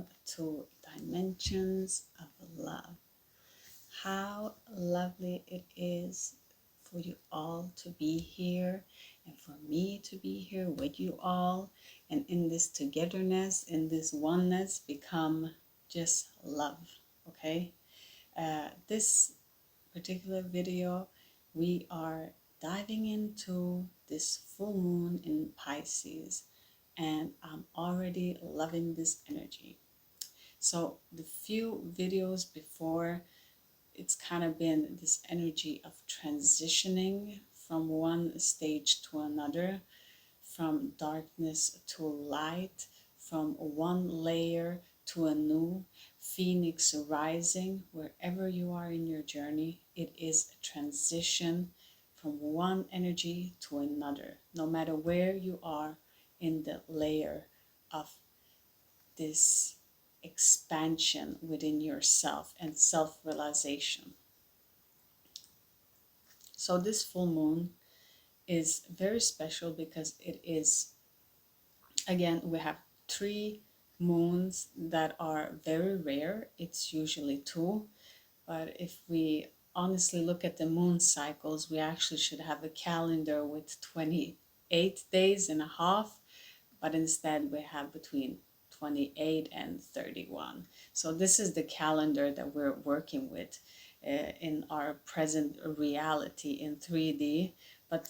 welcome to Dimensions of Love. How lovely it is for you all to be here and for me to be here with you all, and in this togetherness, in this oneness, become just love. Okay, this particular video, we are diving into this full moon in Pisces, and I'm already loving this energy. So the few videos before, it's kind of been this energy of transitioning from one stage to another, from darkness to light, from one layer to a new phoenix rising. Wherever you are in your journey, it is a transition from one energy to another, no matter where you are in the layer of this expansion within yourself and self-realization. So this full moon is very special because it is, again, we have 3 moons that are very rare. It's usually 2, but if we honestly look at the moon cycles, we actually should have a calendar with 28 days and a half, but instead we have between 28 and 31. So this is the calendar that we're working with in our present reality in 3D. But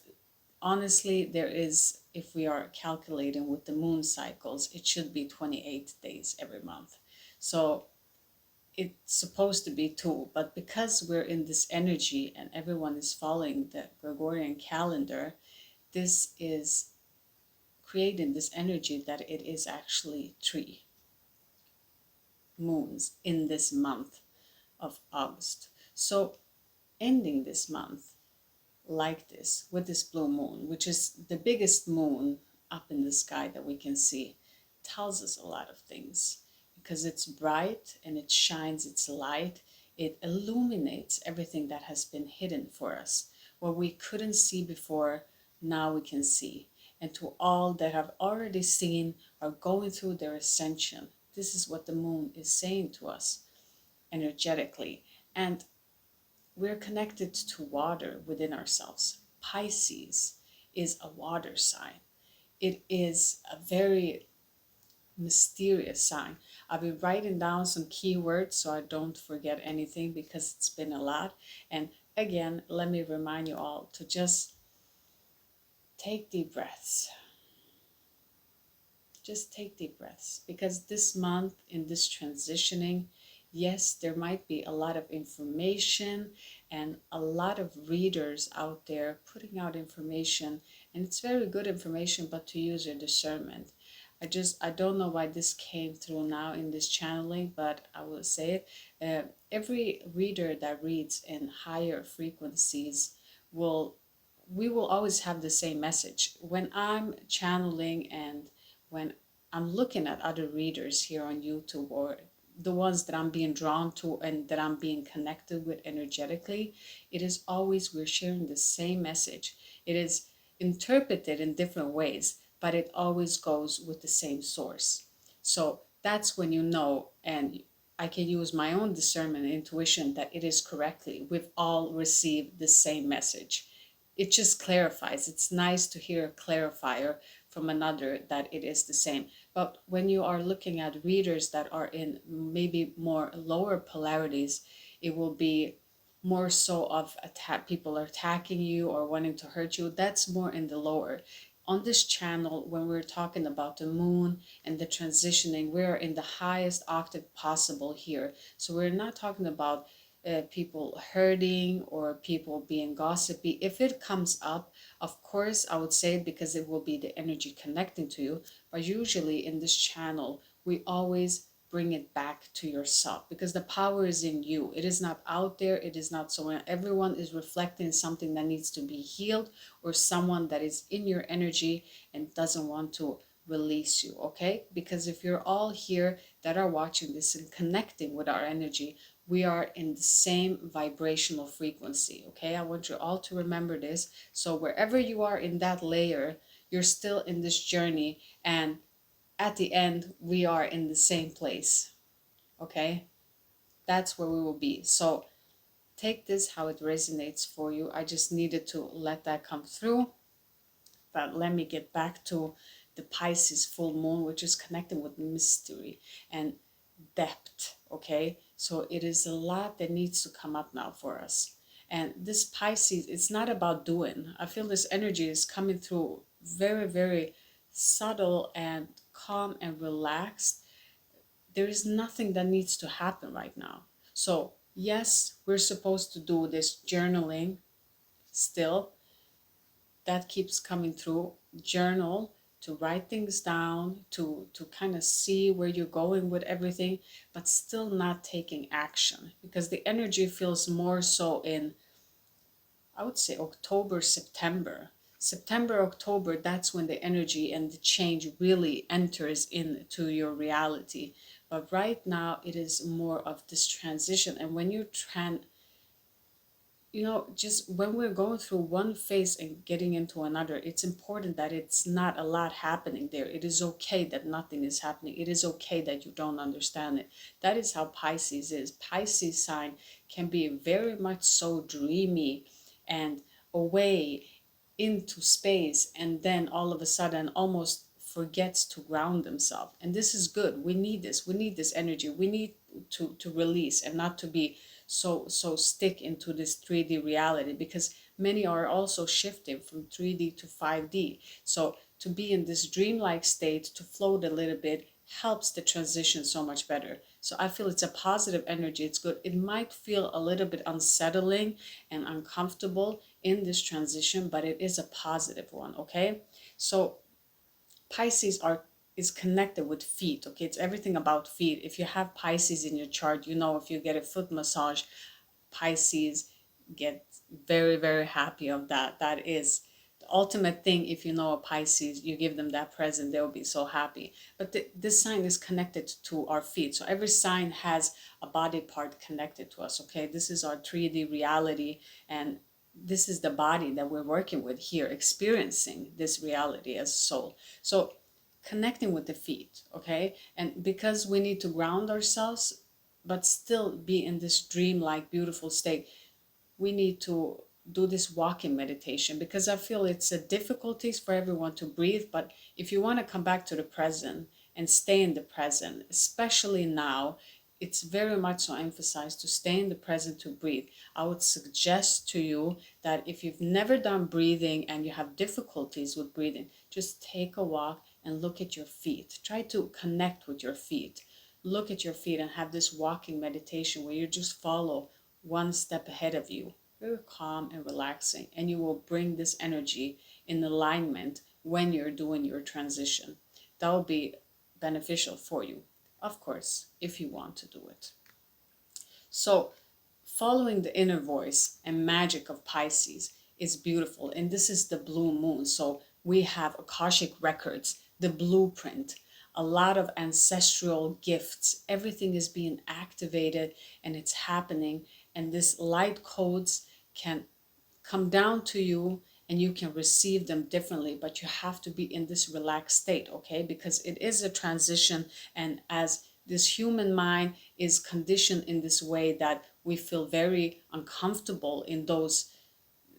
honestly, there is, if we are calculating with the moon cycles, it should be 28 days every month. So it's supposed to be 2, but because we're in this energy and everyone is following the Gregorian calendar, this is creating this energy that it is actually 3 moons in this month of August. So ending this month like this with this blue moon, which is the biggest moon up in the sky that we can see, tells us a lot of things because it's bright and it shines its light. It illuminates everything that has been hidden for us. What we couldn't see before, now we can see. And to all that have already seen or going through their ascension, this is what the moon is saying to us energetically. And we're connected to water within ourselves. Pisces is a water sign. It is a very mysterious sign. I'll be writing down some keywords so I don't forget anything because it's been a lot. And again, let me remind you all to just take deep breaths. Just take deep breaths, because this month in this transitioning, yes, there might be a lot of information and a lot of readers out there putting out information, and it's very good information, but to use your discernment. I don't know why this came through now in this channeling, but I will say it. Every reader that reads in higher frequencies we will always have the same message. When I'm channeling and when I'm looking at other readers here on YouTube, or the ones that I'm being drawn to and that I'm being connected with energetically, it is always we're sharing the same message. It is interpreted in different ways, but it always goes with the same source. So that's when you know, and I can use my own discernment and intuition, that it is correctly. We've all received the same message. It just clarifies. It's nice to hear a clarifier from another that it is the same. But when you are looking at readers that are in maybe more lower polarities, it will be more so of people are attacking you or wanting to hurt you. That's more in the lower. On this channel, when we're talking about the moon and the transitioning, we're in the highest octave possible here. So we're not talking about people hurting or people being gossipy. If it comes up, of course, I would say it because it will be the energy connecting to you. But usually in this channel, we always bring it back to yourself, because the power is in you. It is not out there. It is not someone. Everyone is reflecting something that needs to be healed, or someone that is in your energy and doesn't want to release you. Okay, because if you're all here that are watching this and connecting with our energy, we are in the same vibrational frequency. Okay, I want you all to remember this. So wherever you are in that layer, you're still in this journey, and at the end, we are in the same place. Okay? That's where we will be. So take this how it resonates for you. I just needed to let that come through. But let me get back to the Pisces full moon, which is connected with mystery and depth. Okay? So it is a lot that needs to come up now for us. And this Pisces, it's not about doing. I feel this energy is coming through very, very subtle and calm and relaxed. There is nothing that needs to happen right now. So, yes, we're supposed to do this journaling still. That keeps coming through. Journal, to write things down, to kind of see where you're going with everything, but still not taking action, because the energy feels more so in, I would say, October, September. September, October, that's when the energy and the change really enters into your reality. But right now, it is more of this transition. And when you just when we're going through one phase and getting into another, it's important that it's not a lot happening there. It is okay that nothing is happening. It is okay that you don't understand it. That is how Pisces is. Pisces sign can be very much so dreamy and away into space, and then all of a sudden almost forgets to ground themselves. And this is good. We need this. We need this energy. We need to release and not to be so stick into this 3D reality, because many are also shifting from 3D to 5D. So to be in this dreamlike state, to float a little bit, helps the transition so much better. So I feel it's a positive energy. It's good. It might feel a little bit unsettling and uncomfortable in this transition, but it is a positive one. Okay, so Pisces is connected with feet. Okay, it's everything about feet. If you have Pisces in your chart, if you get a foot massage, Pisces get very, very happy of that. That is the ultimate thing. If you know a Pisces, you give them that present, they'll be so happy. But this sign is connected to our feet. So every sign has a body part connected to us. Okay, this is our 3D reality, and this is the body that we're working with here, experiencing this reality as soul. So connecting with the feet. Okay, and because we need to ground ourselves but still be in this dream-like beautiful state, we need to do this walking meditation, because I feel it's a difficulties for everyone to breathe. But if you want to come back to the present and stay in the present, especially now, it's very much so emphasized to stay in the present, to breathe. I would suggest to you that if you've never done breathing and you have difficulties with breathing, just take a walk and look at your feet. Try to connect with your feet. Look at your feet and have this walking meditation where you just follow one step ahead of you. Very calm and relaxing. And you will bring this energy in alignment when you're doing your transition. That will be beneficial for you, of course, if you want to do it. So following the inner voice and magic of Pisces is beautiful. And this is the blue moon. So we have Akashic records, the blueprint, a lot of ancestral gifts. Everything is being activated and it's happening. And this light codes can come down to you and you can receive them differently, but you have to be in this relaxed state, okay? Because it is a transition, and as this human mind is conditioned in this way that we feel very uncomfortable in those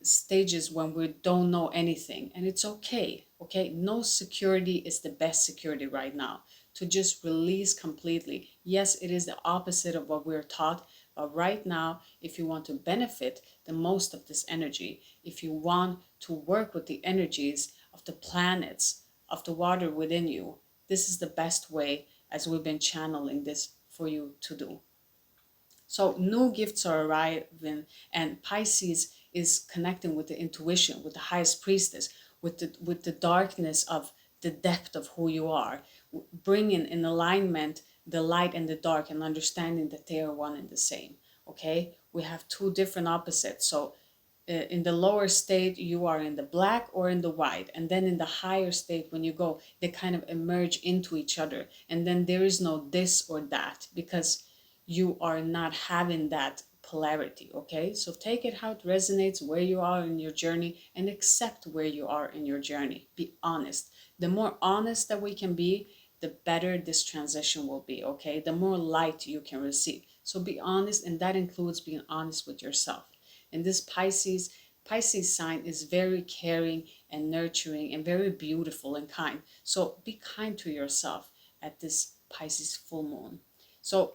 stages when we don't know anything, and it's okay. No security is the best security right now, to just release completely. Yes, it is the opposite of what we're taught, but right now, if you want to benefit the most of this energy, if you want to work with the energies of the planets, of the water within you, this is the best way, as we've been channeling this for you to do. So new gifts are arriving, and Pisces is connecting with the intuition, with the highest priestess, with the darkness of the depth of who you are, bringing in alignment the light and the dark, and understanding that they are one and the same. Okay, we have two different opposites. So in the lower state, you are in the black or in the white, and then in the higher state, when you go, they kind of emerge into each other, and then there is no this or that, because you are not having that polarity. Okay, so take it how it resonates, where you are in your journey, and accept where you are in your journey. Be honest. The more honest that we can be, the better this transition will be, okay? The more light you can receive. So be honest, and that includes being honest with yourself. And this Pisces sign is very caring and nurturing and very beautiful and kind. So be kind to yourself at this Pisces full moon. So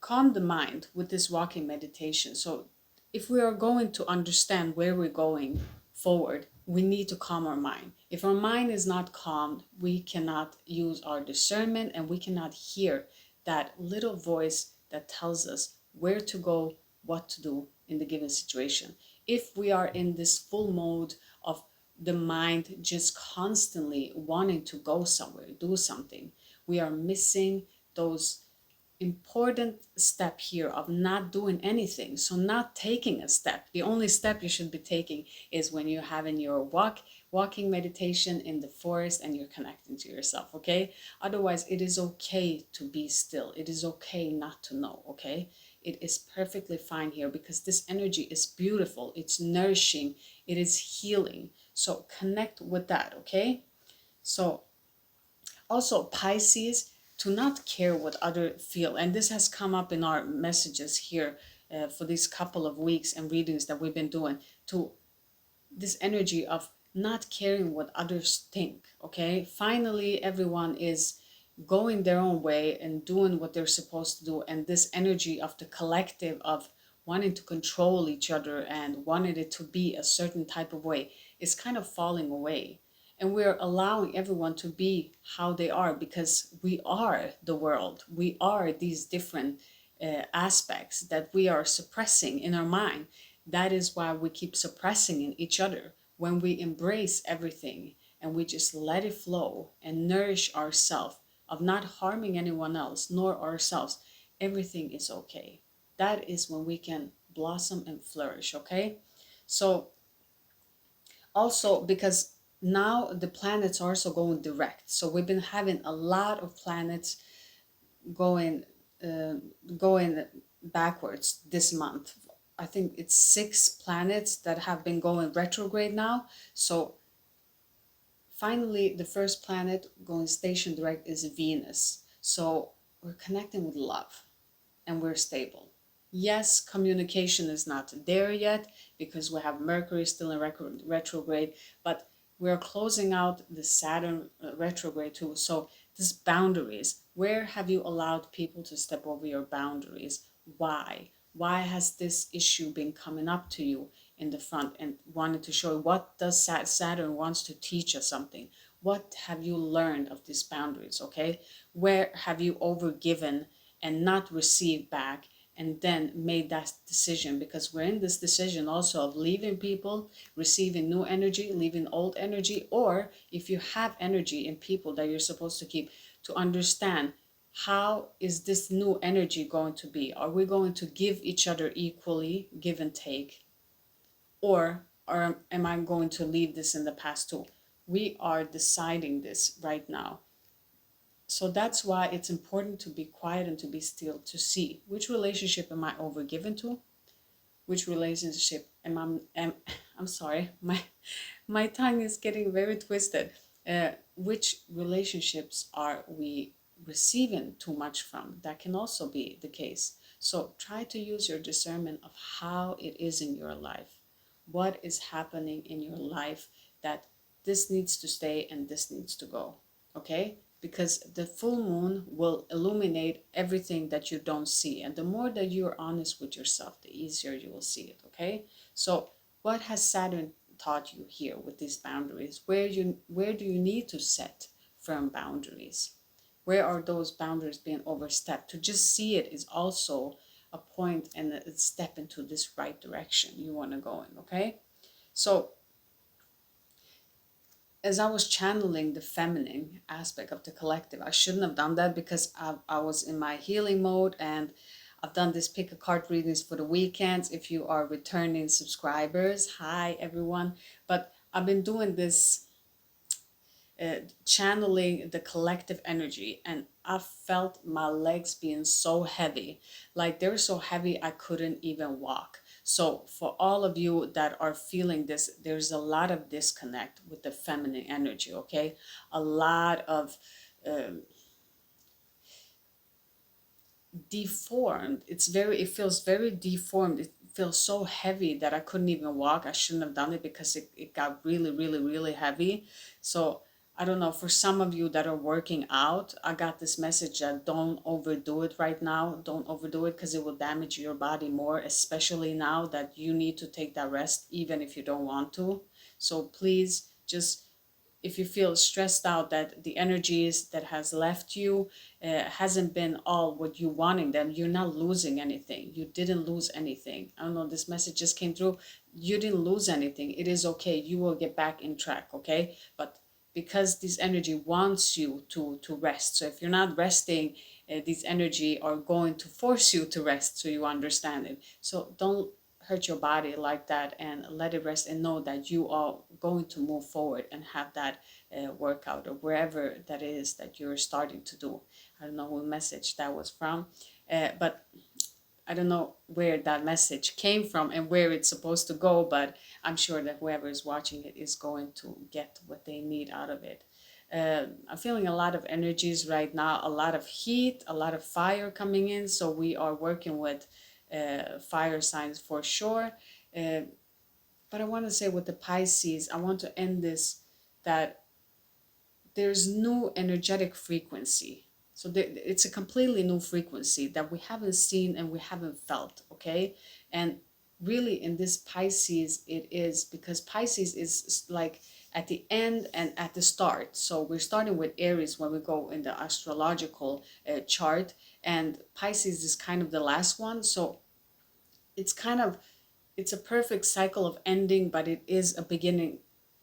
calm the mind with this walking meditation. So if we are going to understand where we're going forward, we need to calm our mind. If our mind is not calmed, we cannot use our discernment, and we cannot hear that little voice that tells us where to go, what to do in the given situation. If we are in this full mode of the mind just constantly wanting to go somewhere, do something, we are missing those important step here of not doing anything. So not taking a step. The only step you should be taking is when you're having your walking meditation in the forest and you're connecting to yourself, okay? Otherwise, it is okay to be still. It is okay not to know, okay? It is perfectly fine here because this energy is beautiful. It's nourishing. It is healing. So connect with that, okay? So also Pisces, to not care what others feel. And this has come up in our messages here for these couple of weeks and readings that we've been doing, to this energy of not caring what others think, okay? Finally, everyone is going their own way and doing what they're supposed to do. And this energy of the collective of wanting to control each other and wanting it to be a certain type of way is kind of falling away. And we're allowing everyone to be how they are because we are the world. We are these different aspects that we are suppressing in our mind. That is why we keep suppressing in each other. When we embrace everything and we just let it flow and nourish ourselves of not harming anyone else nor ourselves, everything is okay. That is when we can blossom and flourish, okay? So also because now the planets are also going direct. So we've been having a lot of planets going going backwards this month. I think it's 6 planets that have been going retrograde now. So finally the first planet going station direct is Venus. So we're connecting with love and we're stable. Yes, communication is not there yet because we have Mercury still in retrograde, but we're closing out the Saturn retrograde too. So this boundaries, where have you allowed people to step over your boundaries? Why? Why has this issue been coming up to you in the front and wanted to show you what does Saturn wants to teach us something? What have you learned of these boundaries, okay? Where have you overgiven and not received back and then made that decision? Because we're in this decision also of leaving people, receiving new energy, leaving old energy, or if you have energy in people that you're supposed to keep, to understand how is this new energy going to be? Are we going to give each other equally, give and take? Or am I going to leave this in the past too? We are deciding this right now. So that's why it's important to be quiet and to be still, to see which relationship am I overgiven to, which relationship I'm sorry, my tongue is getting very twisted. Which relationships are we receiving too much from? That can also be the case. So try to use your discernment of how it is in your life. What is happening in your life that this needs to stay and this needs to go, okay? Because the full moon will illuminate everything that you don't see. And the more that you're honest with yourself, the easier you will see it, okay? So what has Saturn taught you here with these boundaries? Where do you need to set firm boundaries? Where are those boundaries being overstepped? To just see it is also a point and a step into this right direction you want to go in, okay? So as I was channeling the feminine aspect of the collective, I shouldn't have done that because I was in my healing mode, and I've done this pick a card readings for the weekends. If you are returning subscribers, hi everyone. But I've been doing this channeling the collective energy, and I felt my legs being so heavy, like they were so heavy I couldn't even walk. So for all of you that are feeling this, there's a lot of disconnect with the feminine energy, okay? A lot of deformed. It feels very deformed. It feels so heavy that I couldn't even walk. I shouldn't have done it because it got really, really, really heavy. So I don't know, for some of you that are working out, I got this message that don't overdo it right now. Don't overdo it because it will damage your body more, especially now that you need to take that rest, even if you don't want to. So please just, if you feel stressed out that the energies that has left you hasn't been all what you wanting them, you're not losing anything. You didn't lose anything. I don't know, this message just came through. You didn't lose anything. It is okay. You will get back in track, okay? But because this energy wants you to rest. So if you're not resting, these energy are going to force you to rest, so you understand it. So don't hurt your body like that, and let it rest, and know that you are going to move forward and have that workout or wherever that is that you're starting to do. I don't know what message that was from, but I don't know where that message came from and where it's supposed to go, but I'm sure that whoever is watching it is going to get what they need out of it. I'm feeling a lot of energies right now, a lot of heat, a lot of fire coming in. So we are working with fire signs for sure. But I want to say with the Pisces, I want to end this that there's new energetic frequency. So it's a completely new frequency that we haven't seen and we haven't felt, okay? And really in this Pisces, it is because Pisces is like at the end and at the start. So we're starting with Aries when we go in the astrological chart, and Pisces is kind of the last one. So it's kind of, it's a perfect cycle of ending, but it is a beginning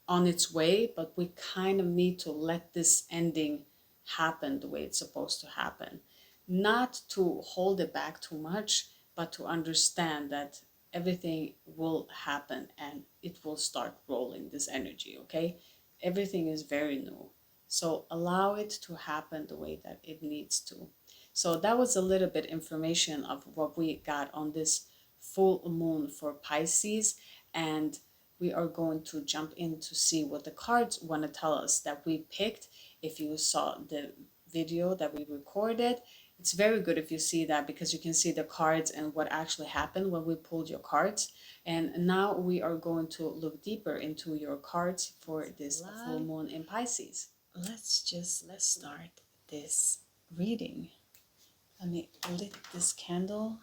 on its way. But we kind of need to let this ending happen the way it's supposed to happen, not to hold it back too much, but to understand that everything will happen and it will start rolling, this energy, okay? Everything is very new, so allow it to happen the way that it needs to. So that was a little bit information of what we got on this full moon for Pisces, and we are going to jump in to see what the cards want to tell us that we picked. If you saw the video that we recorded, it's very good if you see that, because you can see the cards and what actually happened when we pulled your cards. And now we are going to look deeper into your cards for this full moon in Pisces. Let's start this reading. Let me lit this candle.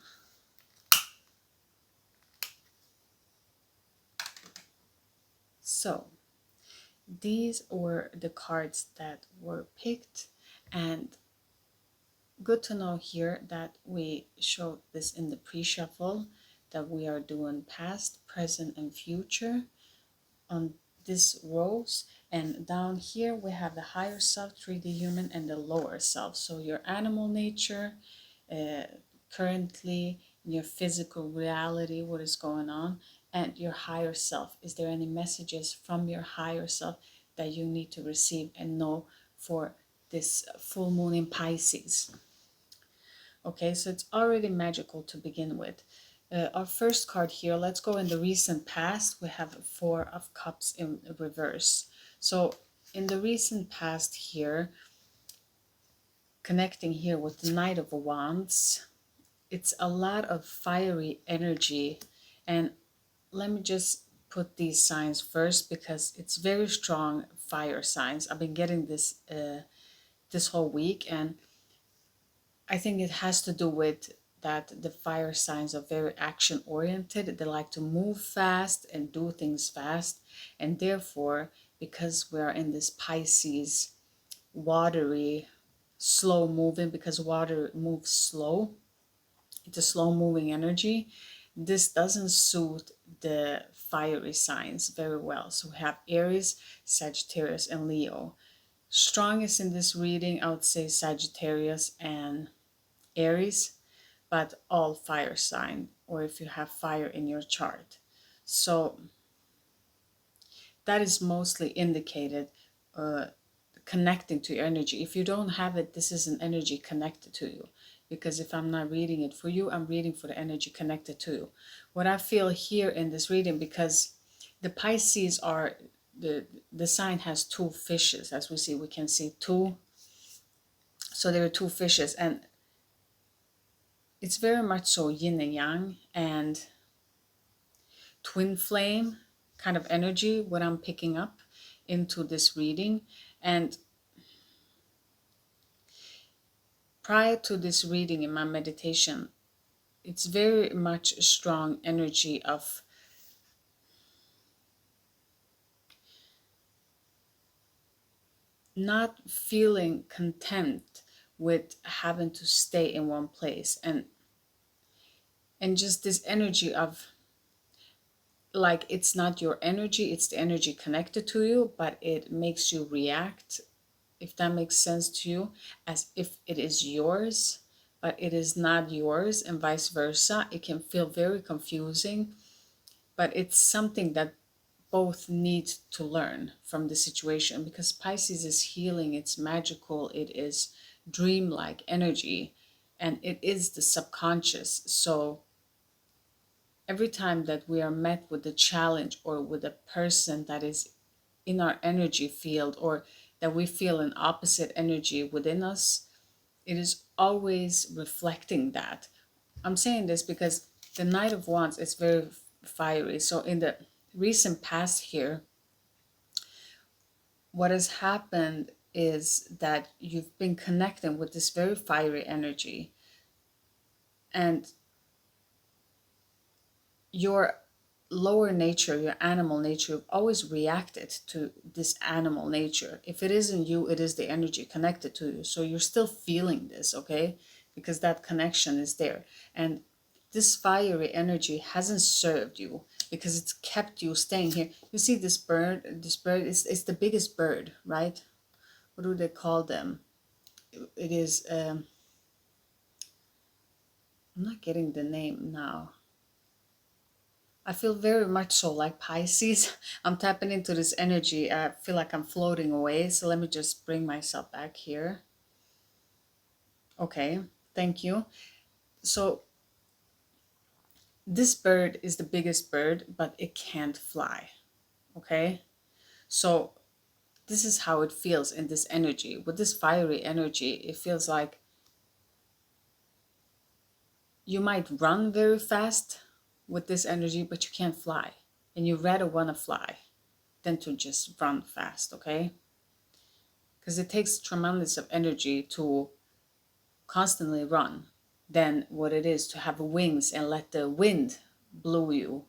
So these were the cards that were picked, and good to know here that we showed this in the pre-shuffle, that we are doing past, present, and future on this rows. And down here we have the higher self, 3D human, and the lower self. So your animal nature, currently in your physical reality, what is going on, and your higher self. Is there any messages from your higher self that you need to receive and know for this full moon in Pisces? Okay, so it's already magical to begin with. Our first card here, let's go in the recent past. We have 4 of Cups in reverse. So in the recent past here, connecting here with the Knight of Wands, it's a lot of fiery energy. And let me just put these signs first, because it's very strong fire signs. I've been getting this this whole week, and I think it has to do with that the fire signs are very action oriented. They like to move fast and do things fast, and therefore, because we are in this Pisces watery, slow moving, because water moves slow, it's a slow moving energy, this doesn't suit the fiery signs very well. So we have Aries, Sagittarius, and Leo. Strongest in this reading, I would say Sagittarius and Aries, but all fire sign, or if you have fire in your chart. So that is mostly indicated connecting to your energy. If you don't have it, this is an energy connected to you. Because if I'm not reading it for you, I'm reading for the energy connected to you. What I feel here in this reading, because the Pisces are, the sign has two fishes. As we see, we can see two. So there are two fishes, and it's very much so yin and yang and twin flame kind of energy, what I'm picking up into this reading. And prior to this reading in my meditation, it's very much a strong energy of not feeling content with having to stay in one place, and just this energy of like, it's not your energy, it's the energy connected to you, but it makes you react, if that makes sense to you, as if it is yours, but it is not yours, and vice versa. It can feel very confusing, but it's something that both need to learn from the situation, because Pisces is healing, it's magical, it is dreamlike energy, and it is the subconscious. So every time that we are met with a challenge or with a person that is in our energy field, or that we feel an opposite energy within us, it is always reflecting that. I'm saying this because the Knight of Wands is very fiery. So in the recent past here, what has happened is that you've been connecting with this very fiery energy, and your lower nature, your animal nature, you've always reacted to this animal nature. If it isn't you, it is the energy connected to you. So you're still feeling this, okay? Because that connection is there. And this fiery energy hasn't served you, because it's kept you staying here. You see this bird is the biggest bird, right? What do they call them? It is, I'm not getting the name now. I feel very much so like Pisces. I'm tapping into this energy. I feel like I'm floating away. So let me just bring myself back here. Okay, thank you. So this bird is the biggest bird, but it can't fly. Okay, so this is how it feels in this energy. With this fiery energy, it feels like you might run very fast with this energy, but you can't fly. And you rather want to fly than to just run fast, okay? Because it takes tremendous of energy to constantly run than what it is to have wings and let the wind blow you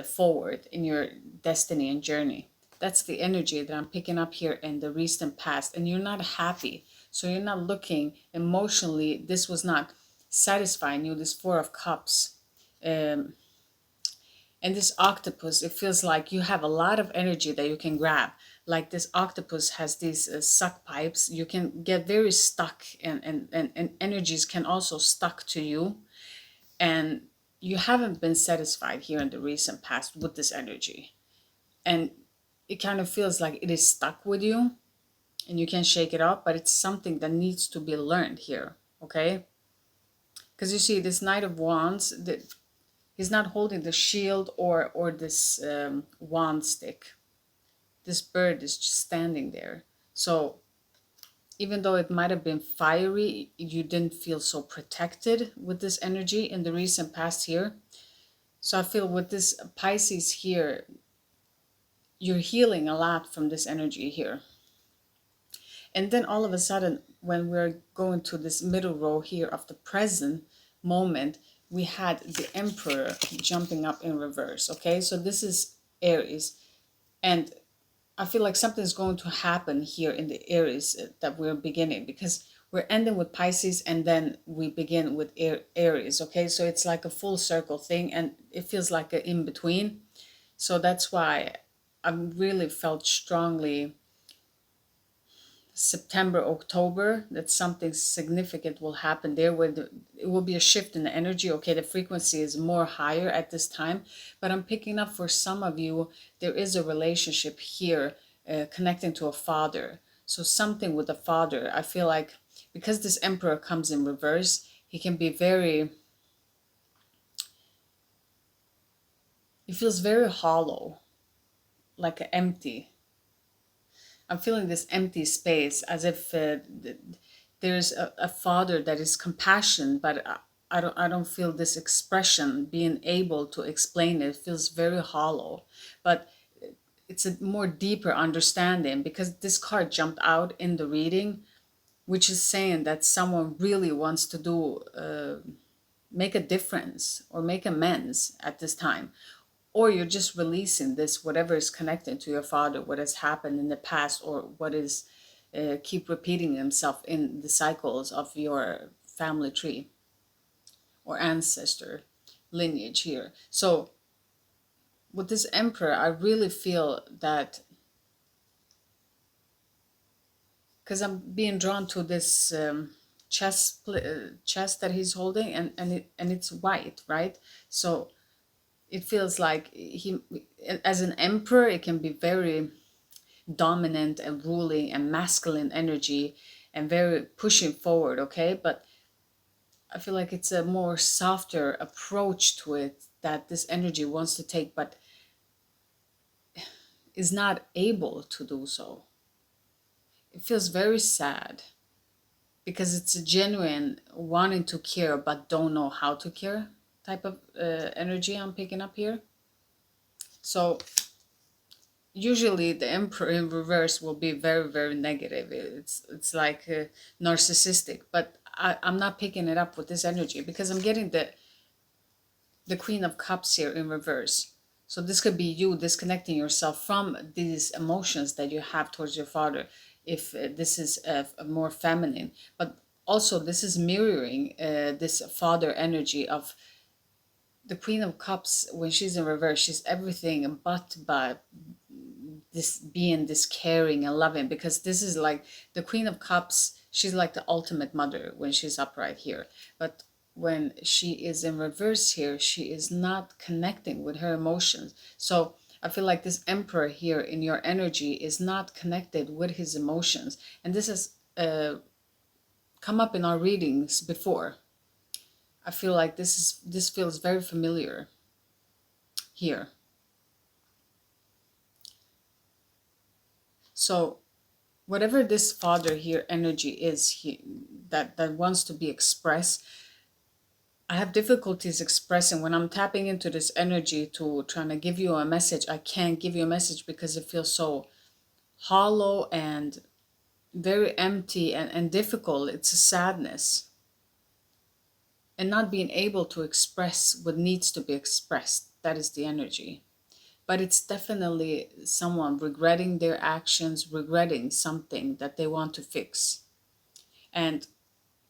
forward in your destiny and journey. That's the energy that I'm picking up here in the recent past. And you're not happy. So you're not looking emotionally. This was not satisfying you, this Four of Cups. And this octopus, it feels like you have a lot of energy that you can grab. Like this octopus has these suck pipes. You can get very stuck, and energies can also stuck to you. And you haven't been satisfied here in the recent past with this energy. And it kind of feels like it is stuck with you and you can't shake it off, but it's something that needs to be learned here, okay? Because you see, this Knight of Wands, he's not holding the shield or this wand stick. This bird is just standing there. So even though it might have been fiery, you didn't feel so protected with this energy in the recent past here. So I feel with this Pisces here, you're healing a lot from this energy here. And then all of a sudden, when we're going to this middle row here of the present moment, we had the Emperor jumping up in reverse. Okay, so this is Aries. And I feel like something's going to happen here in the Aries that we're beginning, because we're ending with Pisces and then we begin with Aries. Okay, so it's like a full circle thing, and it feels like an in-between. So that's why I really felt strongly September, October, that something significant will happen there, where it will be a shift in the energy. Okay, the frequency is more higher at this time, but I'm picking up for some of you, there is a relationship here connecting to a father. So something with the father, I feel like, because this Emperor comes in reverse, he can be very, he feels very hollow, like empty. I'm feeling this empty space, as if there's a father that is compassion, but I don't feel this expression being able to explain it. It feels very hollow, but it's a more deeper understanding, because this card jumped out in the reading, which is saying that someone really wants to do make a difference or make amends at this time, or you're just releasing this, whatever is connected to your father, what has happened in the past, or what is keep repeating himself in the cycles of your family tree or ancestor lineage here. So with this Emperor, I really feel that, because I'm being drawn to this chest that he's holding, and it's white, right? So it feels like he, as an emperor, it can be very dominant and ruling and masculine energy and very pushing forward, okay? But I feel like it's a more softer approach to it that this energy wants to take, but is not able to do so. It feels very sad, because it's a genuine wanting to care but don't know how to care type of energy I'm picking up here. So usually the Emperor in reverse will be very, very negative. It's like narcissistic, but I'm not picking it up with this energy, because I'm getting the Queen of Cups here in reverse. So this could be you disconnecting yourself from these emotions that you have towards your father, if this is a more feminine. But also this is mirroring this father energy of the Queen of Cups. When she's in reverse, she's everything but this being this caring and loving, because this is like the Queen of Cups, she's like the ultimate mother when she's upright here. But when she is in reverse here, she is not connecting with her emotions. So I feel like this Emperor here in your energy is not connected with his emotions. And this has come up in our readings before. I feel like this feels very familiar here. So whatever this father here energy is that wants to be expressed, I have difficulties expressing when I'm tapping into this energy to trying to give you a message. I can't give you a message because it feels so hollow and very empty and difficult. It's a sadness and not being able to express what needs to be expressed. That is the energy. But it's definitely someone regretting their actions, regretting something that they want to fix. And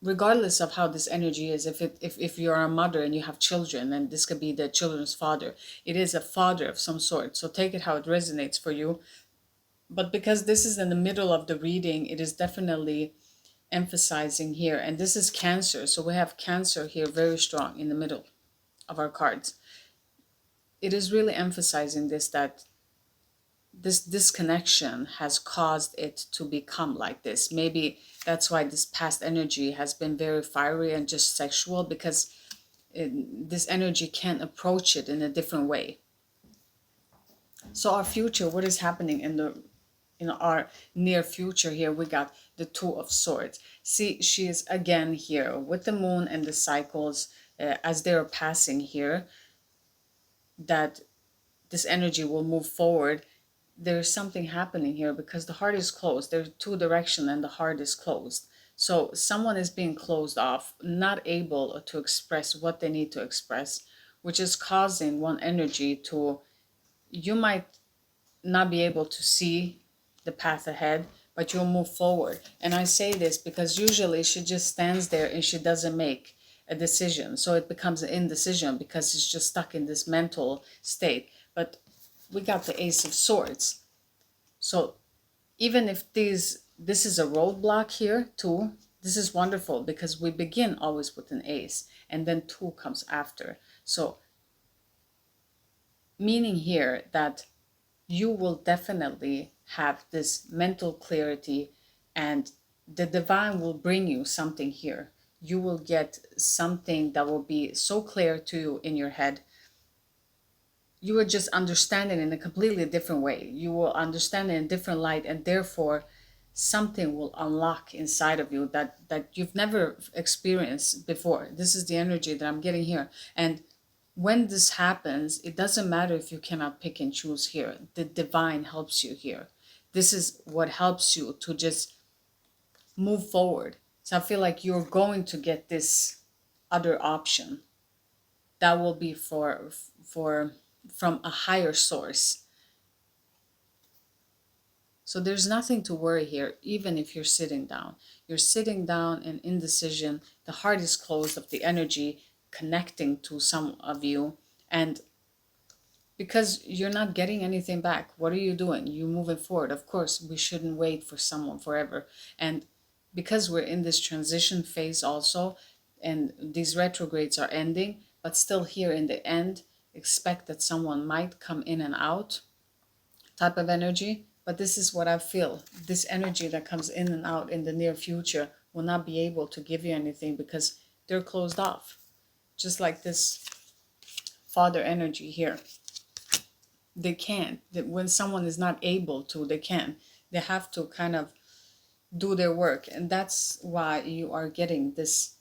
regardless of how this energy is, if you're a mother and you have children, and this could be the children's father, it is a father of some sort. So take it how it resonates for you. But because this is in the middle of the reading, it is definitely emphasizing here. And this is Cancer. So we have Cancer here very strong in the middle of our cards. It is really emphasizing this, that this disconnection has caused it to become like this. Maybe that's why this past energy has been very fiery and just sexual, because this energy can't approach it in a different way. So our future, what is happening in our near future here, we got the Two of Swords. See, she is again here with the moon and the cycles as they're passing here, that this energy will move forward. There's something happening here because the heart is closed. There's two directions and the heart is closed. So someone is being closed off, not able to express what they need to express, which is causing one energy to, you might not be able to see the path ahead, but you'll move forward. And I say this because usually she just stands there and she doesn't make a decision. So it becomes an indecision because it's just stuck in this mental state. But we got the Ace of Swords. So even if this is a roadblock here too, this is wonderful because we begin always with an ace and then two comes after. So meaning here that you will definitely have this mental clarity And the divine will bring you something here. You will get something that will be so clear to you in your head. You will just understand it in a completely different way. You will understand it in a different light, and therefore something will unlock inside of you that you've never experienced before. This is the energy that I'm getting here. And when this happens, it doesn't matter if you cannot pick and choose here. The divine helps you here. This is what helps you to just move forward. So I feel like you're going to get this other option that will be for from a higher source. So there's nothing to worry here, even if you're sitting down. You're sitting down in indecision. The heart is closed of the energy connecting to some of you. And because you're not getting anything back, what are you doing? You're moving forward. Of course, we shouldn't wait for someone forever. And because we're in this transition phase also, and these retrogrades are ending, but still here in the end, expect that someone might come in and out type of energy. But this is what I feel. This energy that comes in and out in the near future will not be able to give you anything because they're closed off. Just like this father energy here. They can't. When someone is not able to, they can. They have to kind of do their work. And that's why you are getting this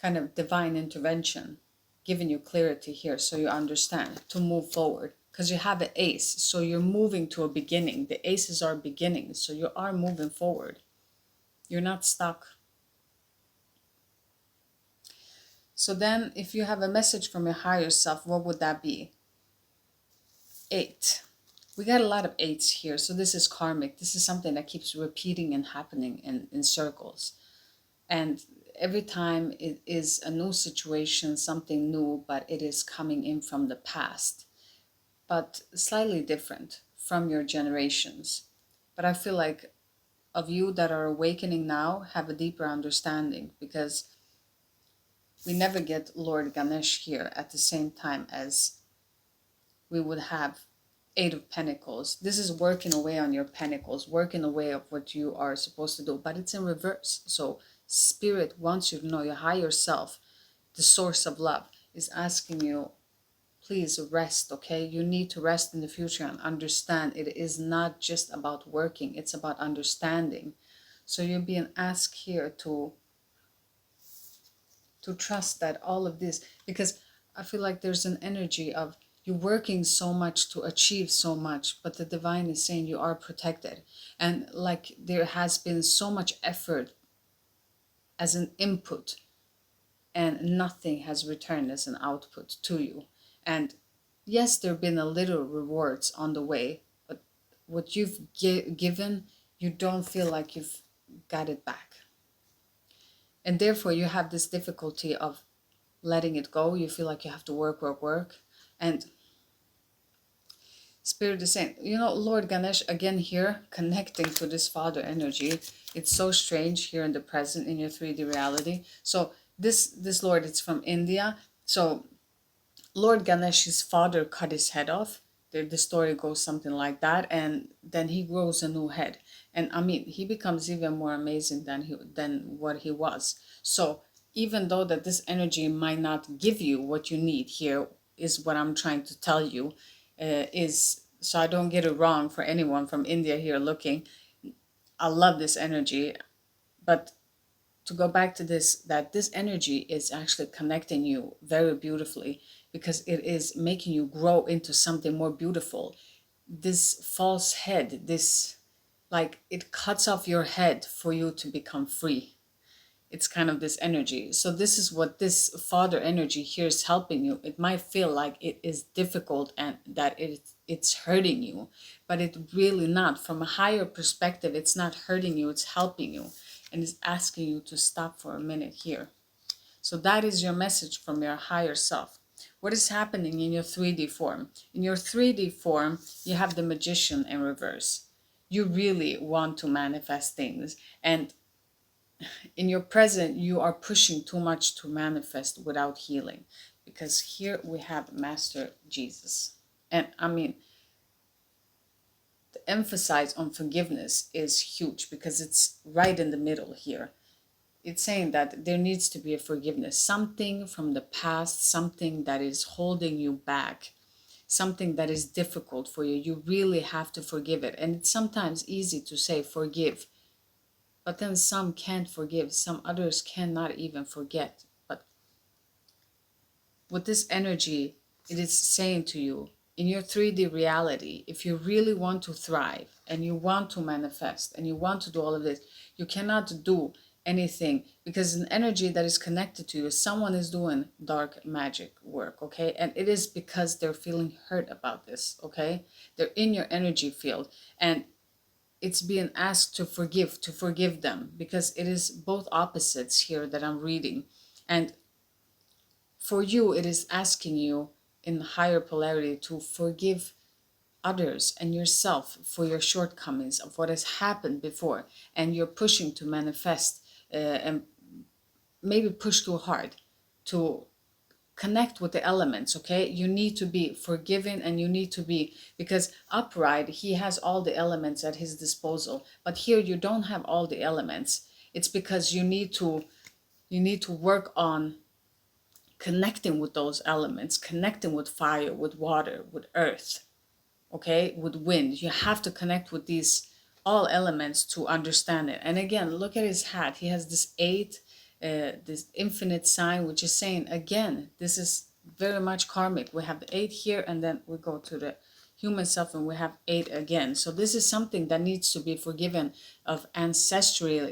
kind of divine intervention, giving you clarity here so you understand to move forward. Because you have an ace, so you're moving to a beginning. The aces are beginnings, so you are moving forward. You're not stuck. So then if you have a message from your higher self, what would that be? 8. We got a lot of 8s here. So this is karmic. This is something that keeps repeating and happening in circles. And every time it is a new situation, something new, but it is coming in from the past, but slightly different from your generations. But I feel like of you that are awakening now have a deeper understanding, because we never get Lord Ganesh here at the same time as we would have 8 of Pentacles. This is working away on your pentacles, working away of what you are supposed to do, but it's in reverse. So Spirit wants you to know your higher self, the source of love, is asking you, please rest, okay? You need to rest in the future and understand it is not just about working, it's about understanding. So you're being asked here to trust that all of this, because I feel like there's an energy of you're working so much to achieve so much, but the divine is saying you are protected. And like there has been so much effort as an input and nothing has returned as an output to you. And yes, there have been a little rewards on the way, but what you've given, you don't feel like you've got it back. And therefore you have this difficulty of letting it go. You feel like you have to work. And Spirit is saying, you know, Lord Ganesh, again here, connecting to this father energy. It's so strange here in the present, in your 3D reality. So this Lord, it's from India. So Lord Ganesh's father cut his head off. The story goes something like that. And then he grows a new head. And I mean, he becomes even more amazing than what he was. So even though that this energy might not give you what you need here, is what I'm trying to tell you, is, so I don't get it wrong for anyone from India here looking. I love this energy, but to go back to this, that this energy is actually connecting you very beautifully, because it is making you grow into something more beautiful. This false head, this, like, it cuts off your head for you to become free. It's kind of this energy. So this is what this father energy here is helping you. It might feel like it is difficult and that it's hurting you, but it's really not. From a higher perspective, it's not hurting you, it's helping you, and it's asking you to stop for a minute here. So that is your message from your higher self. What is happening in your 3D form? In your 3D form, you have the Magician in reverse. You really want to manifest things, and in your present, you are pushing too much to manifest without healing, because here we have Master Jesus. And I mean, the emphasize on forgiveness is huge because it's right in the middle here. It's saying that there needs to be a forgiveness, something from the past, something that is holding you back, something that is difficult for you. You really have to forgive it. And it's sometimes easy to say forgive, but then some can't forgive, some others cannot even forget. But with this energy, it is saying to you, in your 3D reality, if you really want to thrive and you want to manifest and you want to do all of this, you cannot do anything because an energy that is connected to you, someone is doing dark magic work, okay? And it is because they're feeling hurt about this, okay? They're in your energy field and it's being asked to forgive them, because it is both opposites here that I'm reading. And for you, it is asking you in higher polarity to forgive others and yourself for your shortcomings of what has happened before, and you're pushing to manifest and maybe push too hard to connect with the elements, okay? You need to be forgiven, and you need to be, because upright, he has all the elements at his disposal, but here you don't have all the elements. It's because you need to work on connecting with those elements, connecting with fire, with water, with earth, okay, with wind. You have to connect with these all elements to understand it. And again, look at his hat. He has this 8, this infinite sign, which is saying, again, this is very much karmic. We have the 8 here, and then we go to the human self and we have 8 again. So this is something that needs to be forgiven, of ancestral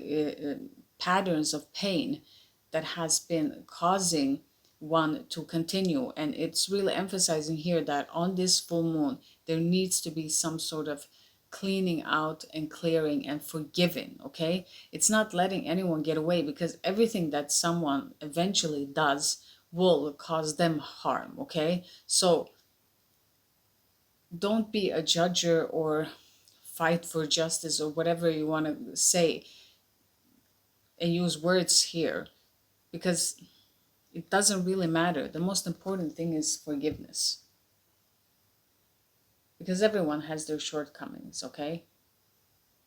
patterns of pain that has been causing one to continue. And it's really emphasizing here that on this full moon there needs to be some sort of cleaning out and clearing and forgiving, okay? It's not letting anyone get away, because everything that someone eventually does will cause them harm, okay? So don't be a judger or fight for justice or whatever you want to say and use words here, because it doesn't really matter. The most important thing is forgiveness, because everyone has their shortcomings, okay?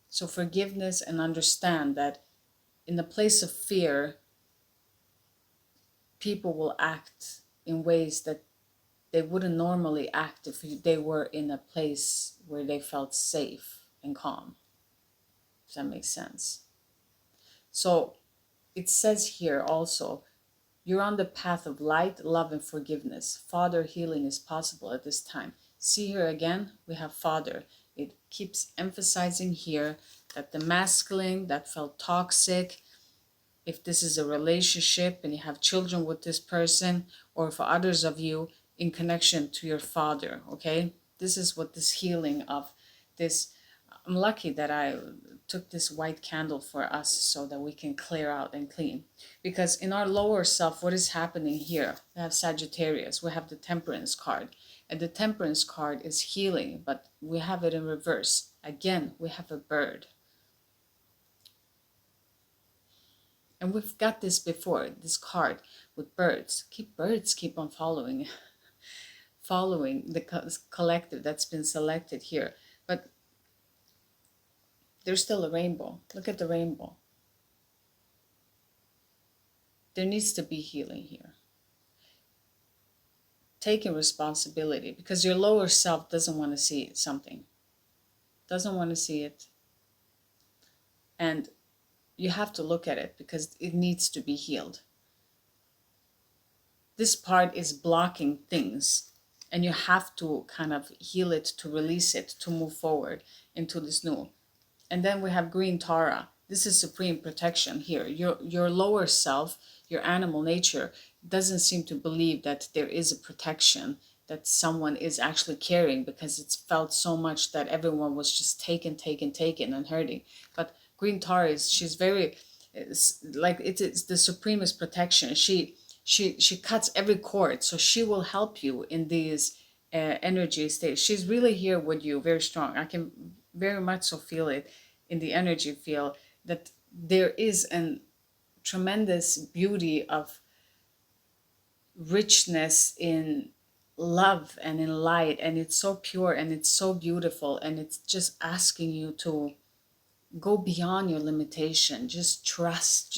So forgiveness, and understand that in the place of fear, people will act in ways that they wouldn't normally act if they were in a place where they felt safe and calm. Does that make sense? So it says here also, you're on the path of light, love, and forgiveness. Father healing is possible at this time. See here again, we have Father. It keeps emphasizing here that the masculine that felt toxic, if this is a relationship and you have children with this person, or for others of you in connection to your father, okay? This is what this healing of this, I'm lucky that I took this white candle for us so that we can clear out and clean. Because in our lower self, what is happening here? We have Sagittarius, we have the Temperance card. And the Temperance card is healing, but we have it in reverse. Again, we have a bird. And we've got this before, this card with birds. Birds keep on following the collective that's been selected here. But there's still a rainbow. Look at the rainbow. There needs to be healing here. Taking responsibility, because your lower self doesn't want to see something. Doesn't want to see it. And you have to look at it because it needs to be healed. This part is blocking things, and you have to kind of heal it to release it, to move forward into this new. And then we have green Tara. This is supreme protection here. Your lower self, your animal nature, doesn't seem to believe that there is a protection, that someone is actually caring, because it's felt so much that everyone was just taken and hurting. But green Tara she's very, like, it is the supremest protection. She cuts every cord, so she will help you in these energy states. She's really here with you, very strong. I can very much so feel it in the energy field, that there is a tremendous beauty of richness in love and in light, and it's so pure and it's so beautiful, and it's just asking you to go beyond your limitation. Just trust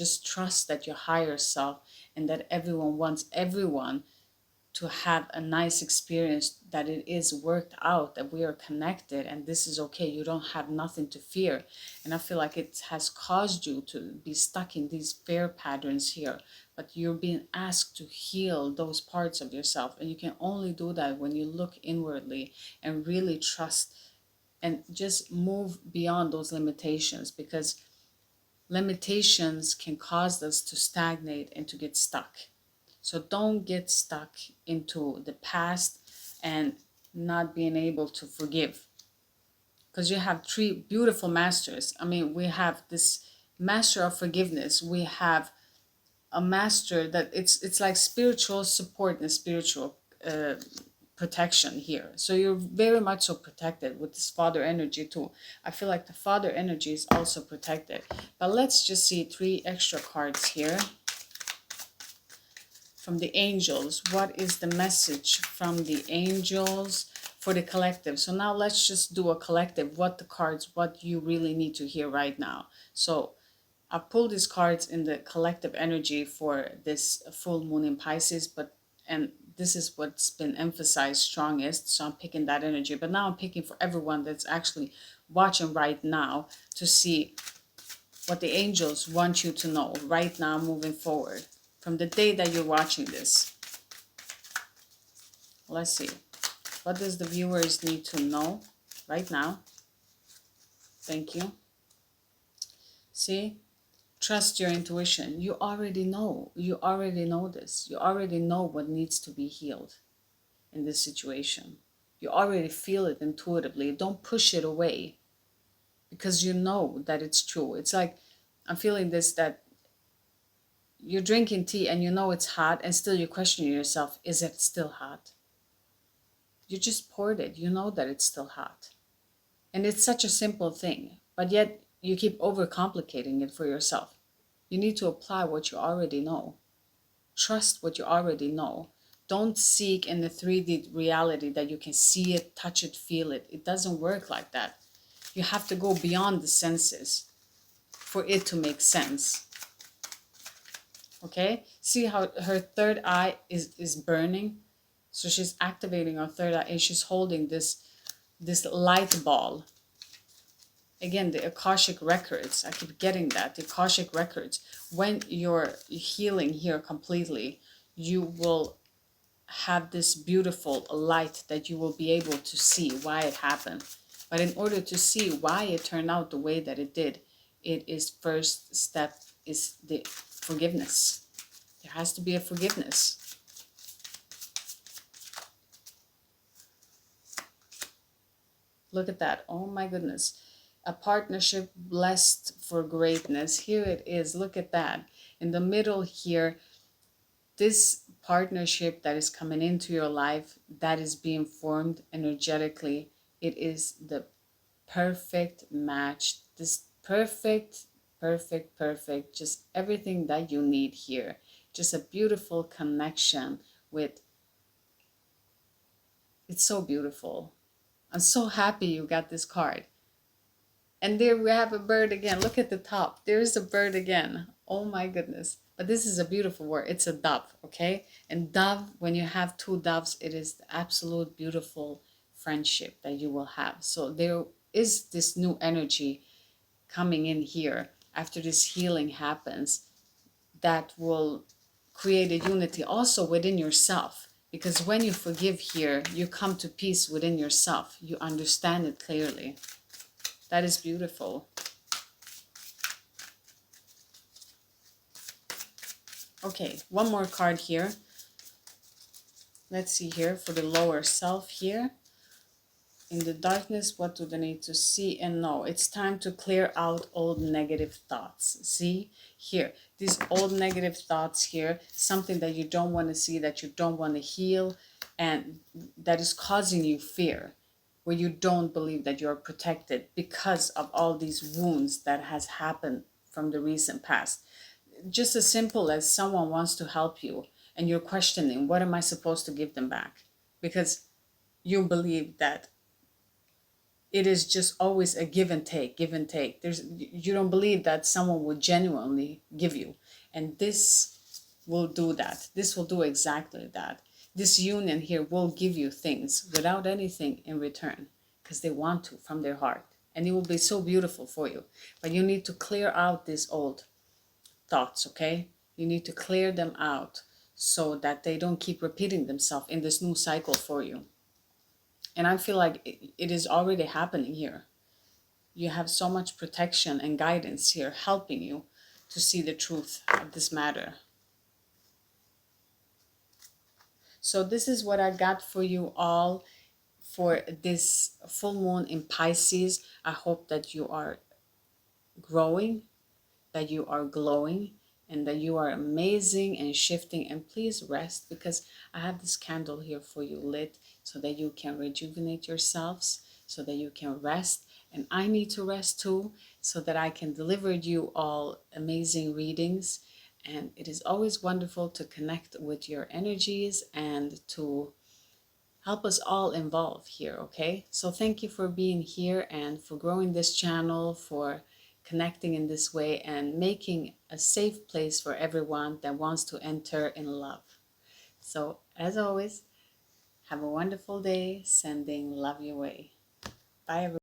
that your higher self, and that everyone wants everyone to have a nice experience, that it is worked out, that we are connected, and this is okay. You don't have nothing to fear. And I feel like it has caused you to be stuck in these fear patterns here, but you're being asked to heal those parts of yourself, and you can only do that when you look inwardly and really trust and just move beyond those limitations, because limitations can cause us to stagnate and to get stuck. So don't get stuck into the past and not being able to forgive. Because you have three beautiful masters. I mean, we have this master of forgiveness. We have a master that it's like spiritual support and spiritual protection here. So you're very much so protected with this father energy too. I feel like the father energy is also protected. But let's just see 3 extra cards here. From the angels, what is the message from the angels for the collective? So now let's just do a collective, what you really need to hear right now. So I pulled these cards in the collective energy for this full moon in Pisces, and this is what's been emphasized strongest, so I'm picking that energy. But now I'm picking for everyone that's actually watching right now, to see what the angels want you to know right now moving forward. From the day that you're watching this. Let's see. What does the viewers need to know right now? Thank you. See? Trust your intuition. You already know. You already know this. You already know what needs to be healed in this situation. You already feel it intuitively. Don't push it away, because you know that it's true. It's like, I'm feeling this, that you're drinking tea and you know it's hot, and still you're questioning yourself, is it still hot? You just poured it. You know that it's still hot. And it's such a simple thing, but yet you keep overcomplicating it for yourself. You need to apply what you already know. Trust what you already know. Don't seek in the 3D reality that you can see it, touch it, feel it. It doesn't work like that. You have to go beyond the senses for it to make sense. Okay? See how her third eye is burning? So she's activating her third eye, and she's holding this light ball. Again, the Akashic records. I keep getting that. The Akashic records. When you're healing here completely, you will have this beautiful light that you will be able to see why it happened. But in order to see why it turned out the way that it did, it is first step is the forgiveness. There has to be a forgiveness. Look at that. Oh my goodness. A partnership blessed for greatness. Here it is. Look at that. In the middle here, this partnership that is coming into your life, that is being formed energetically, it is the perfect match. This perfect, just everything that you need here. Just a beautiful connection with, it's so beautiful. I'm so happy you got this card. And there we have a bird again. Look at the top. There's a bird again. Oh my goodness. But this is a beautiful word. It's a dove, okay? And dove, when you have 2 doves, it is the absolute beautiful friendship that you will have. So there is this new energy coming in here after this healing happens that will create a unity also within yourself. Because when you forgive here, you come to peace within yourself. You understand it clearly. That is beautiful. Okay, one more card here. Let's see here for the lower self here. In the darkness, what do they need to see and know? It's time to clear out old negative thoughts. See here, these old negative thoughts here, something that you don't want to see, that you don't want to heal, and that is causing you fear, where you don't believe that you're protected because of all these wounds that has happened from the recent past. Just as simple as someone wants to help you and you're questioning, what am I supposed to give them back? because you believe that it is just always a give and take, give and take. You don't believe that someone would genuinely give you. And this will do that. This will do exactly that. This union here will give you things without anything in return, because they want to from their heart. And it will be so beautiful for you. But you need to clear out these old thoughts, okay? You need to clear them out so that they don't keep repeating themselves in this new cycle for you. And I feel like it is already happening here. You have so much protection and guidance here helping you to see the truth of this matter. So this is what I got for you all for this full moon in Pisces. I hope that you are growing, that you are glowing, and that you are amazing and shifting. And please rest, because I have this candle here for you lit so that you can rejuvenate yourselves, so that you can rest. And I need to rest too, so that I can deliver you all amazing readings. And it is always wonderful to connect with your energies and to help us all involve here, okay? So thank you for being here and for growing this channel, for connecting in this way and making a safe place for everyone that wants to enter in love. So as always, have a wonderful day, sending love your way. Bye, everyone.